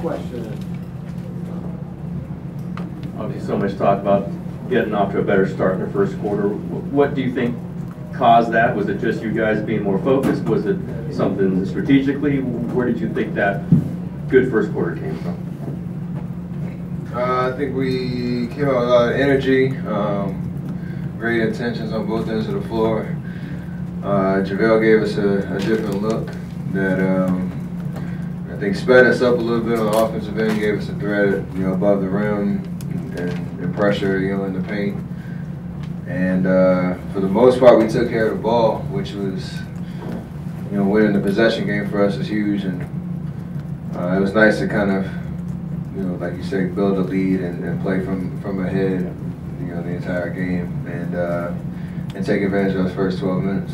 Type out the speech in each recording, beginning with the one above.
question. Obviously, so much talk about getting off to a better start in the first quarter. What do you think caused that? Was it just you guys being more focused? Was it something strategically? Where did you think that good first quarter came from? I think we came out with a lot of energy, great intentions on both ends of the floor. JaVale gave us a different look that I think sped us up a little bit on the offensive end, gave us a threat, above the rim and pressure, in the paint. And for the most part, we took care of the ball, which was, winning the possession game for us was huge. And it was nice to kind of, like you say, build a lead and play from ahead, the entire game and take advantage of those first 12 minutes.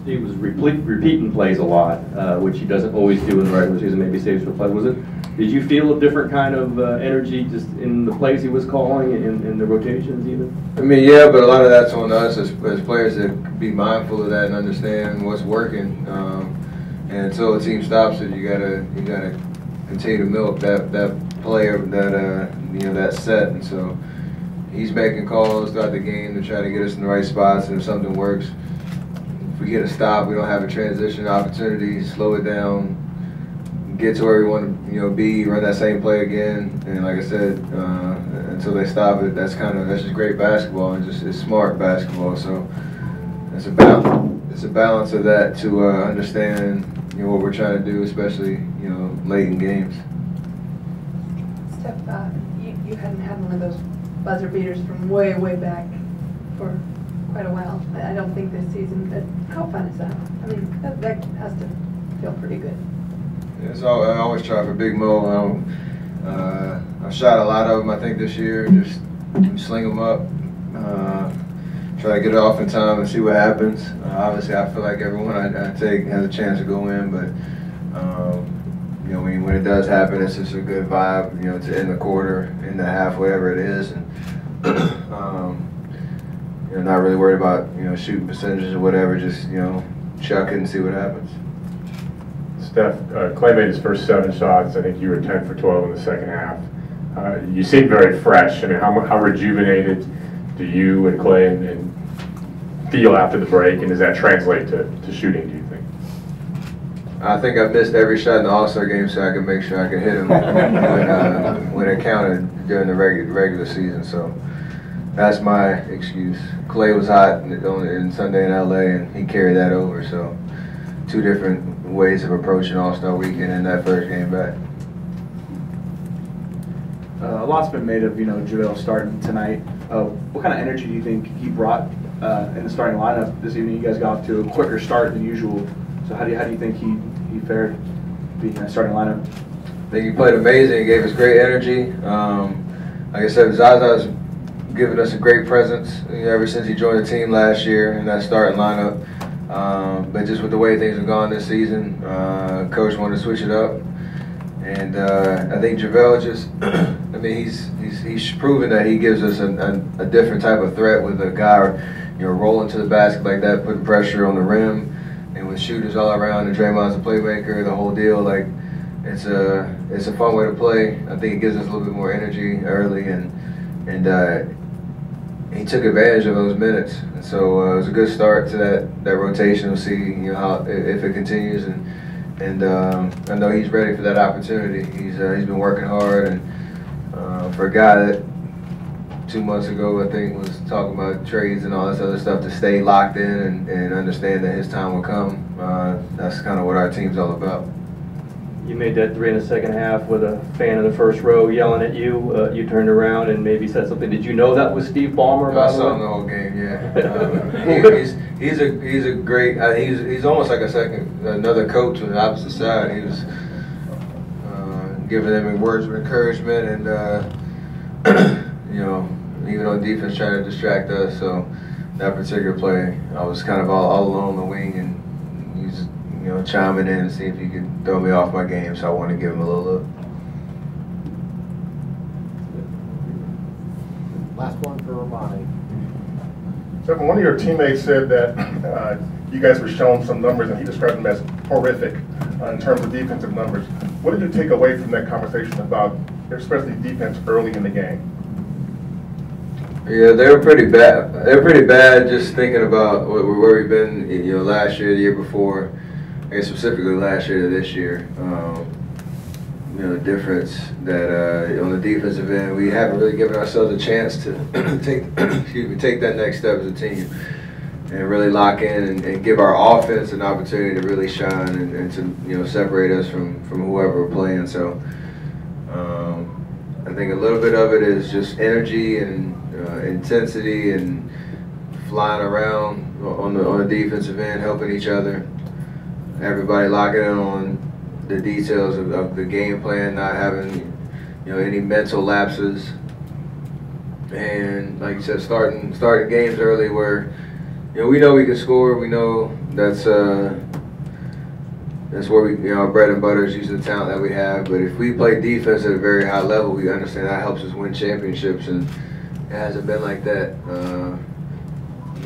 Steve was repeating plays a lot, which he doesn't always do in the regular season, maybe saves for play. Did you feel a different kind of energy just in the plays he was calling and in the rotations even? I mean, yeah, but a lot of that's on us as players to be mindful of that and understand what's working. And until the team stops it, you gotta continue to milk that player, that set. And so he's making calls throughout the game to try to get us in the right spots, and if something works, if we get a stop, we don't have a transition opportunity, slow it down, get to where we want to be, run that same play again. And like I said, until they stop it, that's just great basketball, and it's smart basketball. So it's a balance of that to understand what we're trying to do, especially late in games. Steph, you hadn't had one of those buzzer beaters from way back for quite a while. I don't think this season. But how fun is that? I mean, that has to feel pretty good. Yeah, so I always try for Big Mo. I've shot a lot of them, I think, this year. Just sling them up, try to get it off in time and see what happens. Obviously, I feel like everyone I take has a chance to go in, but when it does happen, it's just a good vibe, to end the quarter, end the half, whatever it is, and not really worried about shooting percentages or whatever. Just chuck it and see what happens. Steph, Clay made his first 7 shots. I think you were 10 for 12 in the second half. You seem very fresh. I mean, how rejuvenated do you and Clay and feel after the break, and does that translate to shooting, do you think? I think I missed every shot in the All-Star game so I could make sure I could hit them when it counted during the regular season. So that's my excuse. Clay was hot in Sunday in LA, and he carried that over. So 2 different ways of approaching All-Star Weekend in that first game back. A lot's been made of JaVale starting tonight. What kind of energy do you think he brought in the starting lineup this evening? You guys got off to a quicker start than usual. So how do you think he fared being in the starting lineup? I think he played amazing. He gave us great energy. Like I said, Zaza's given us a great presence ever since he joined the team last year in that starting lineup. But just with the way things have gone this season, Coach wanted to switch it up. And I think JaVale just, I mean, he's proven that he gives us a different type of threat with a guy, rolling to the basket like that, putting pressure on the rim, and with shooters all around, and Draymond's a playmaker, the whole deal. Like, it's a fun way to play. I think it gives us a little bit more energy early, and he took advantage of those minutes. And so it was a good start to that rotation. We'll see, how if it continues, and I know he's ready for that opportunity. He's been working hard, and for a guy that 2 months ago I think was talking about trades and all this other stuff, to stay locked in and understand that his time will come. That's kind of what our team's all about. You made that 3 in the second half with a fan in the first row yelling at you. You turned around and maybe said something. Did you know that was Steve Ballmer? I saw him the whole game. Yeah, he's a great. He's almost like another coach on the opposite side. He was giving them words of encouragement, and even on defense trying to distract us. So that particular play, I was kind of all alone on the wing, and he's chiming in and see if he could throw me off my game. So I wanted to give him a little look. Last one for Romani. So one of your teammates said that you guys were showing some numbers, and he described them as horrific in terms of defensive numbers. What did you take away from that conversation about, especially defense early in the game? Yeah, they were pretty bad. They were pretty bad. Just thinking about where we've been, last year, the year before, and specifically last year to this year. The difference that on the defensive end, we haven't really given ourselves a chance to take that next step as a team and really lock in and give our offense an opportunity to really shine and to separate us from whoever we're playing. So I think a little bit of it is just energy and intensity and flying around on the defensive end, helping each other. Everybody locking in on the details of the game plan, not having any mental lapses, and like you said, starting games early where we know we can score. We know that's where we our bread and butter is using the talent that we have. But if we play defense at a very high level, we understand that helps us win championships, and it hasn't been like that.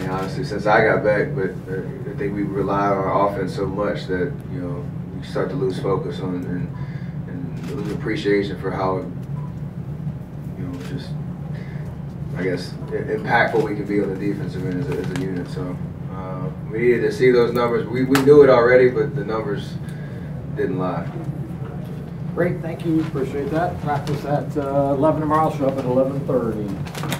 Honestly, since I got back, but I think we rely on our offense so much that you start to lose focus on and lose appreciation for how just I guess impactful we can be on the defensive end as a unit. So we needed to see those numbers. We knew it already, but the numbers didn't lie. Great, thank you. Appreciate that. Practice at 11 tomorrow. Show up at 11:30.